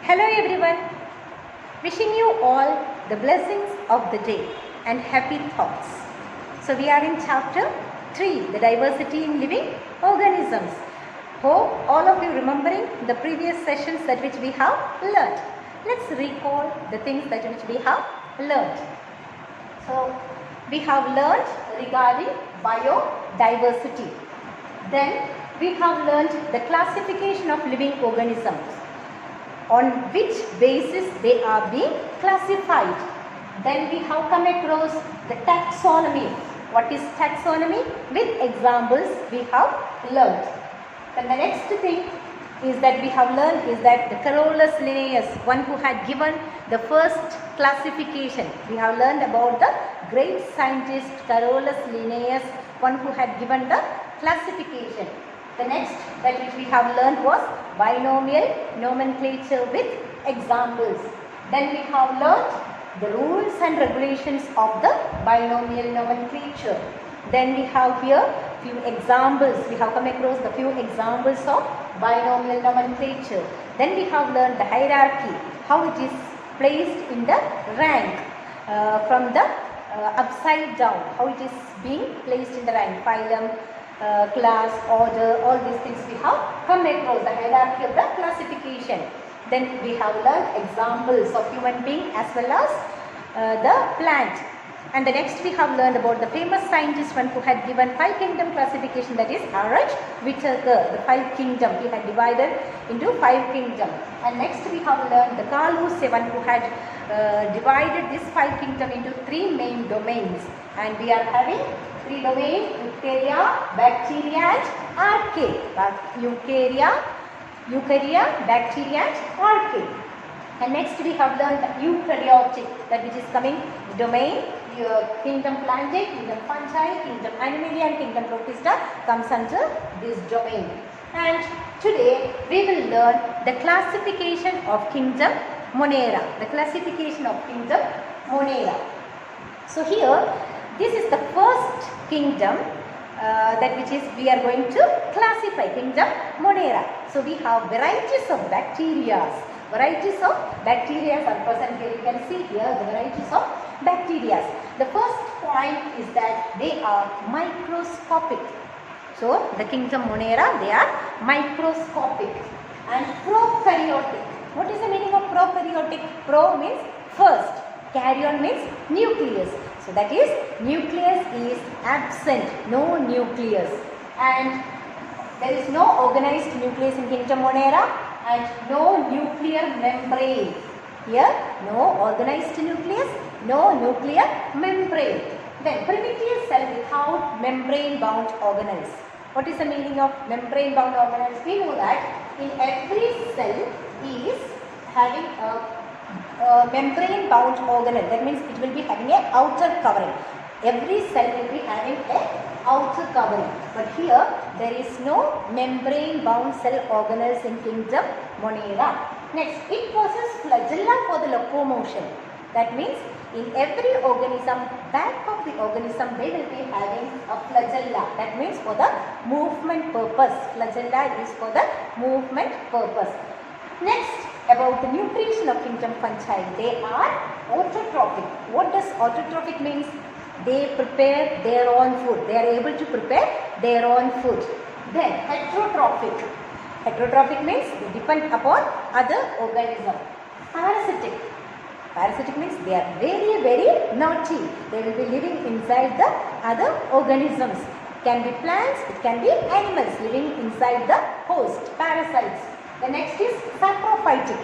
Hello everyone, wishing you all the blessings of the day and happy thoughts. So we are in chapter 3, the diversity in living organisms. Hope all of you remembering the previous sessions that which we have learnt. Let's recall the things that which we have learnt. So we have learnt regarding biodiversity. Then we have learnt the classification of living organisms, on which basis they are being classified. Then we have come across the taxonomy. What is taxonomy? With examples we have learnt. Then the next thing is that we have learned is that the Carolus Linnaeus, one who had given the first classification. We have learned about the great scientist Carolus Linnaeus, one who had given the classification. The next that which we have learned was binomial nomenclature with examples. Then we have learned the rules and regulations of the binomial nomenclature. Then we have here few examples. We have come across the few examples of binomial nomenclature. Then we have learned the hierarchy, how it is placed in the rank from the upside down, how it is being placed in the rank, phylum, class, order, all these things we have come across, the hierarchy of the classification. Then we have learned examples of human being as well as the plant. And the next we have learned about the famous scientist one who had given 5 kingdom classification, that is R.H. Whittaker, the 5 kingdom. He had divided into 5 kingdom. And next we have learned the Carl Husse one who had divided this 5 kingdom into 3 main domains. And we are having 3 domains: eukarya, bacteria and archaea. Eukarya, bacteria and archaea. And next we have learned the eukaryotic, that which is coming the domain kingdom Plantae, kingdom Fungi, kingdom Animalia and kingdom Protista comes under this domain. And today we will learn the classification of kingdom Monera. The classification of kingdom Monera. So here this is the first kingdom that which is we are going to classify, kingdom Monera. So we have varieties of bacteria. Varieties of bacteria are present here. You can see here the varieties of bacteria. The first point is that they are microscopic. So the kingdom Monera, they are microscopic and prokaryotic. What is the meaning of prokaryotic? Pro means first, karyon means nucleus. So that is, nucleus is absent, no nucleus, and there is no organized nucleus in kingdom Monera and no nuclear membrane. Here, no organized nucleus, no nuclear membrane. Then primitive cell without membrane bound organelles. What is the meaning of membrane bound organelles? We know that in every cell is having a membrane bound organelle. That means it will be having a outer covering. Every cell will be having a outer covering. But here there is no membrane bound cell organelles in kingdom Monera. Next, it possesses flagella for the locomotion. That means in every organism, back of the organism, they will be having a flagella. That means for the movement purpose. Flagella is for the movement purpose. Next, about the nutrition of kingdom Fungi. They are autotrophic. What does autotrophic means? They prepare their own food. They are able to prepare their own food. Then heterotrophic. Heterotrophic means they depend upon other organisms. Parasitic. Parasitic means they are very, very naughty. They will be living inside the other organisms. It can be plants, it can be animals living inside the host, parasites. The next is saprophytic.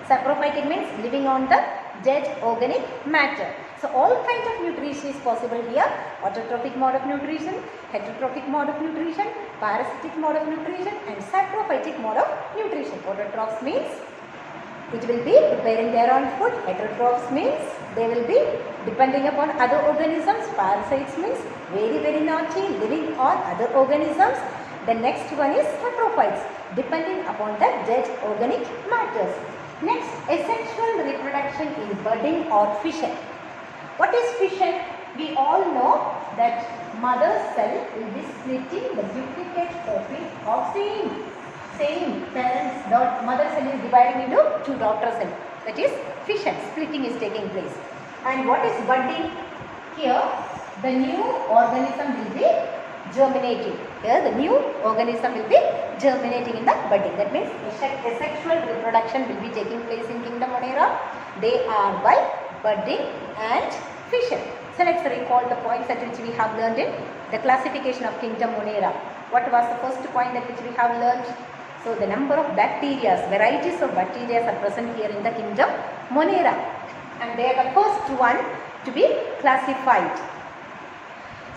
Saprophytic means living on the dead organic matter. So all kinds of nutrition is possible here. Autotrophic mode of nutrition, heterotrophic mode of nutrition, parasitic mode of nutrition and saprophytic mode of nutrition. Autotrophs means it will be preparing their own food. Heterotrophs means they will be depending upon other organisms. Parasites means very, very naughty, living on other organisms. The next one is saprophytes, depending upon the dead organic matters. Next, asexual reproduction in budding or fission. What is fission? We all know that mother cell will be splitting the duplicate copy of same. Same parents, mother cell is dividing into two daughter cells. That is fission, splitting is taking place. And what is budding? Here the new organism will be germinating. Here the new organism will be germinating in the budding. That means asexual reproduction will be taking place in kingdom Monera. They are by budding and fission. So let's recall the points at which we have learned in the classification of kingdom Monera. What was the first point at which we have learned? So the number of bacteria, varieties of bacteria are present here in the kingdom Monera, and they are the first one to be classified.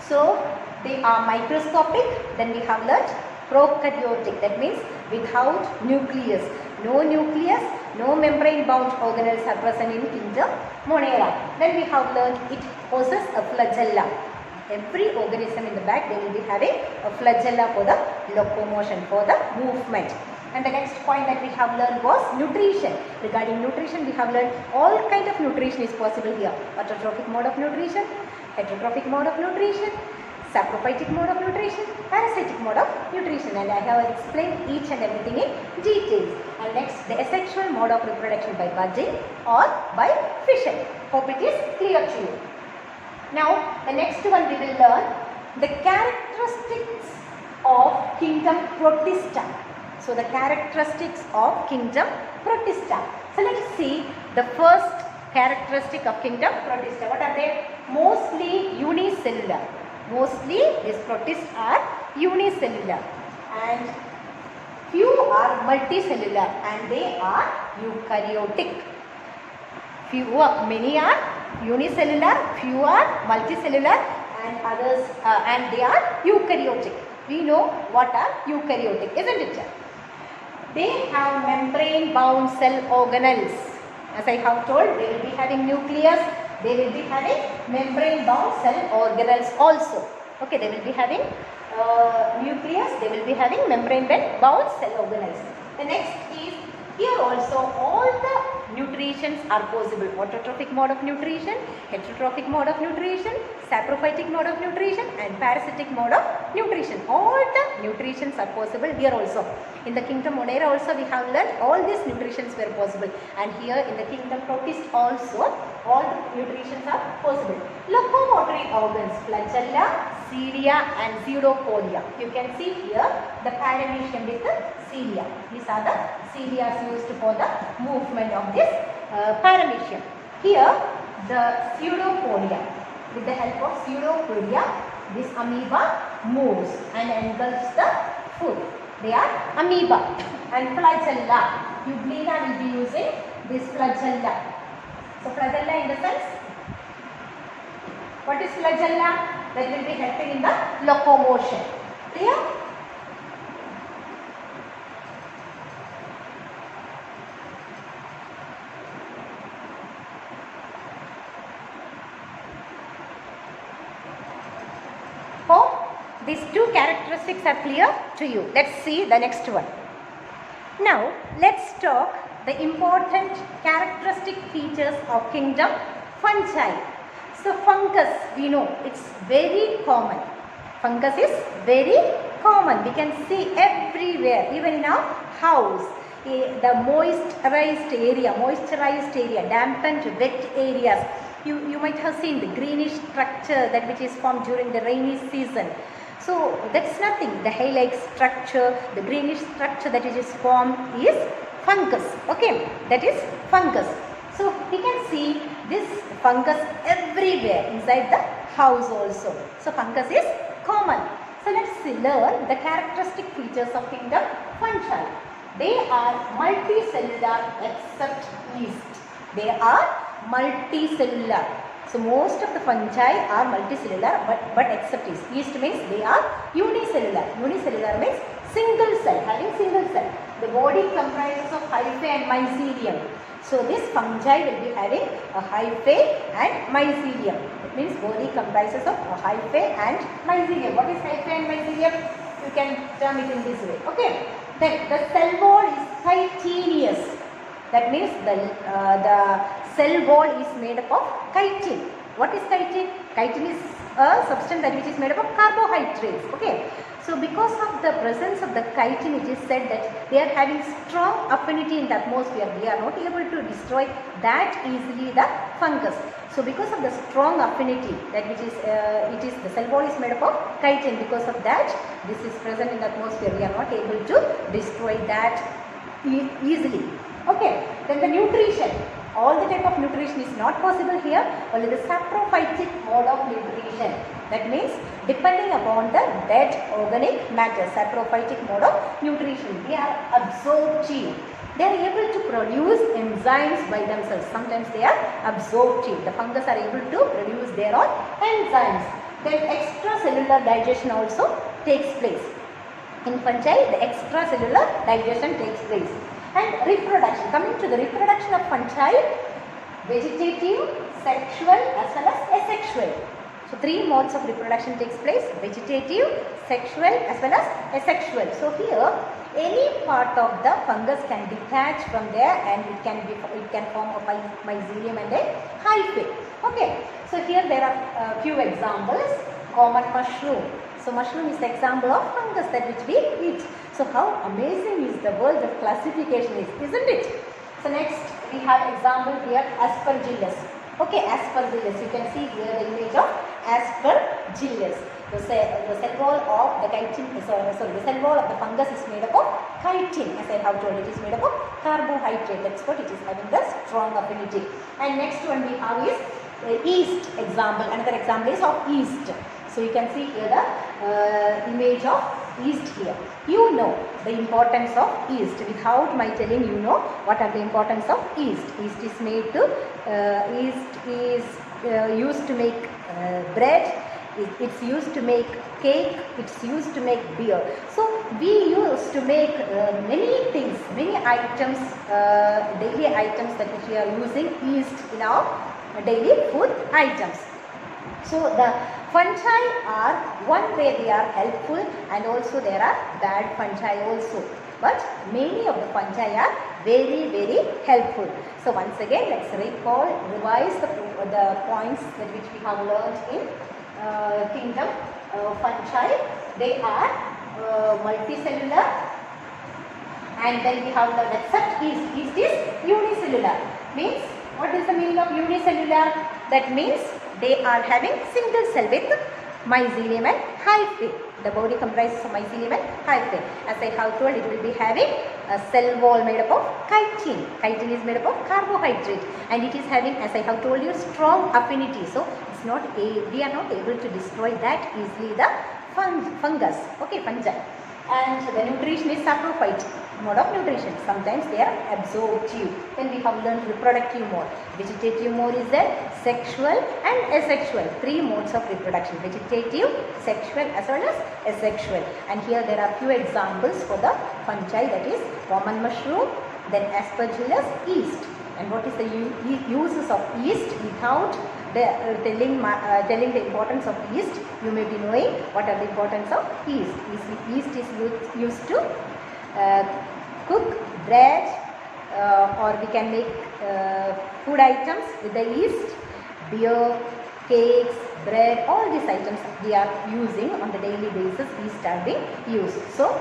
So they are microscopic. Then we have learnt prokaryotic. That means without nucleus. No nucleus, no membrane bound organelles are present in kingdom Monera. Then we have learnt it possesses a flagella. Every organism in the back, they will be having a flagella for the locomotion, for the movement. And the next point that we have learned was nutrition. Regarding nutrition, we have learned all kind of nutrition is possible here. Autotrophic mode of nutrition, heterotrophic mode of nutrition, saprophytic mode of nutrition, parasitic mode of nutrition, and I have explained each and everything in details. And next, the asexual mode of reproduction by budding or by fission. Hope it is clear to you. Now, the next one we will learn the characteristics of kingdom Protista. So, the characteristics of kingdom Protista. So, let us see the first characteristic of kingdom Protista. What are they? Mostly unicellular. Mostly these protists are unicellular, and few are multicellular, and they are eukaryotic. Many are unicellular, few are multicellular, and others and they are eukaryotic. We know what are eukaryotic, isn't it? They have membrane bound cell organelles. As I have told, they will be having nucleus, they will be having membrane bound cell organelles also. Okay, they will be having nucleus, they will be having membrane bound cell organelles. The next is, here also all the nutritions are possible. Autotrophic mode of nutrition, heterotrophic mode of nutrition, saprophytic mode of nutrition, and parasitic mode of nutrition. All the nutritions are possible here also. In the kingdom Monera also we have learned all these nutritions were possible, and here in the kingdom Protist also all the nutritions are possible. Locomotory organs, flagella, cilia and pseudopodia. You can see here the paramecium with the cilia. These are the cilia used for the movement of this paramecium. Here the pseudopodia. With the help of pseudopodia, this amoeba moves and engulfs the food. They are amoeba. And flagella, Euglena will be using this flagella. So flagella in the sense, what is flagella? That will be helping in the locomotion. Clear? Hope these two characteristics are clear to you. Let's see the next one. Now let's talk the important characteristic features of kingdom fungi. So fungus, we know it's very common. Fungus is very common. We can see everywhere, even in our house. The moisturized area, dampened wet areas. You might have seen the greenish structure that which is formed during the rainy season. So that's nothing. The hair-like structure, the greenish structure that is formed is fungus. Okay, that is fungus. So we can see this fungus everywhere inside the house also. So fungus is common. So let's learn the characteristic features of kingdom fungi. They are multicellular except yeast. They are multicellular. So most of the fungi are multicellular, but except yeast. Yeast means they are unicellular. Unicellular means single cell, having single cell. The body comprises of hyphae and mycelium. So this fungi will be having a hyphae and mycelium. It means body comprises of a hyphae and mycelium. What is hyphae and mycelium? You can term it in this way. Okay. Then the cell wall is chitinous. That means the cell wall is made up of chitin. What is chitin? Chitin is a substance that which is made up of carbohydrates. Okay. So because of the presence of the chitin, it is said that they are having strong affinity in the atmosphere. They are not able to destroy that easily the fungus. So because of the strong affinity, that which is the cell wall is made up of chitin. Because of that, this is present in the atmosphere. We are not able to destroy that easily. Okay. Then the nutrition. All the type of nutrition is not possible here. Only the saprophytic mode of nutrition. That means depending upon the dead organic matter. Saprophytic mode of nutrition. They are absorptive. They are able to produce enzymes by themselves. Sometimes they are absorptive. The fungus are able to produce their own enzymes. Then extracellular digestion also takes place. In fungi, the extracellular digestion takes place. And reproduction. Coming to the reproduction of fungi, vegetative, sexual as well as asexual. So three modes of reproduction takes place: vegetative, sexual as well as asexual. So here any part of the fungus can detach from there and it can form a mycelium and a hyphae. Okay. So here there are few examples. Common mushroom. So mushroom is the example of fungus that which we eat. So how amazing is the world of classification is, isn't it? So next we have example here, Aspergillus. Okay, Aspergillus. You can see here the image of Aspergillus. The cell wall of the chitin, the cell wall of the fungus is made up of chitin. As I have told, it is made up of carbohydrate. That's what it is having the strong affinity. And next one we have is yeast example. Another example is of yeast. So you can see here the image of yeast here. You know the importance of yeast. Without my telling, you know what are the importance of yeast. Yeast is made to used to make bread. It's used to make cake. It's used to make beer. So we used to make many things, many items, daily items that which we are using yeast in our daily food items. So the fungi are one way they are helpful, and also there are bad fungi also. But many of the fungi are very, very helpful. So once again, let's revise the points that which we have learned in kingdom fungi. They are multicellular, and then we have the except yeast. Yeast is unicellular. Means, what is the meaning of unicellular? That means they are having single cell with mycelium and hyphae. The body comprises of mycelium and hyphae. As I have told, it will be having a cell wall made up of chitin. Chitin is made up of carbohydrate, and it is having, as I have told you, strong affinity. So it's not we are not able to destroy that easily the fungus. Okay, fungi. And the nutrition is saprophyte mode of nutrition. Sometimes they are absorptive. Then we have learned reproductive mode. Vegetative mode is there, sexual and asexual. Three modes of reproduction: vegetative, sexual as well as asexual. And here there are few examples for the fungi, that is common mushroom, then Aspergillus, yeast. And what is the uses of yeast? Without telling the importance of yeast, you may be knowing what are the importance of yeast. Yeast is used to cook bread, or we can make food items with the yeast, beer, cakes, bread, all these items we are using on the daily basis. Yeast are being used. So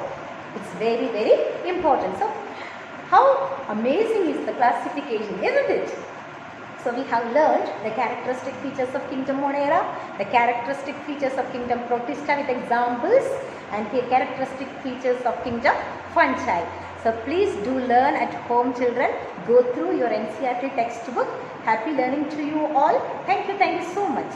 it's very, very important. So how amazing is the classification, isn't it? So we have learned the characteristic features of kingdom Monera, the characteristic features of kingdom Protista with examples, and the characteristic features of kingdom fungi. So please do learn at home, children. Go through your NCERT textbook. Happy learning to you all. Thank you so much.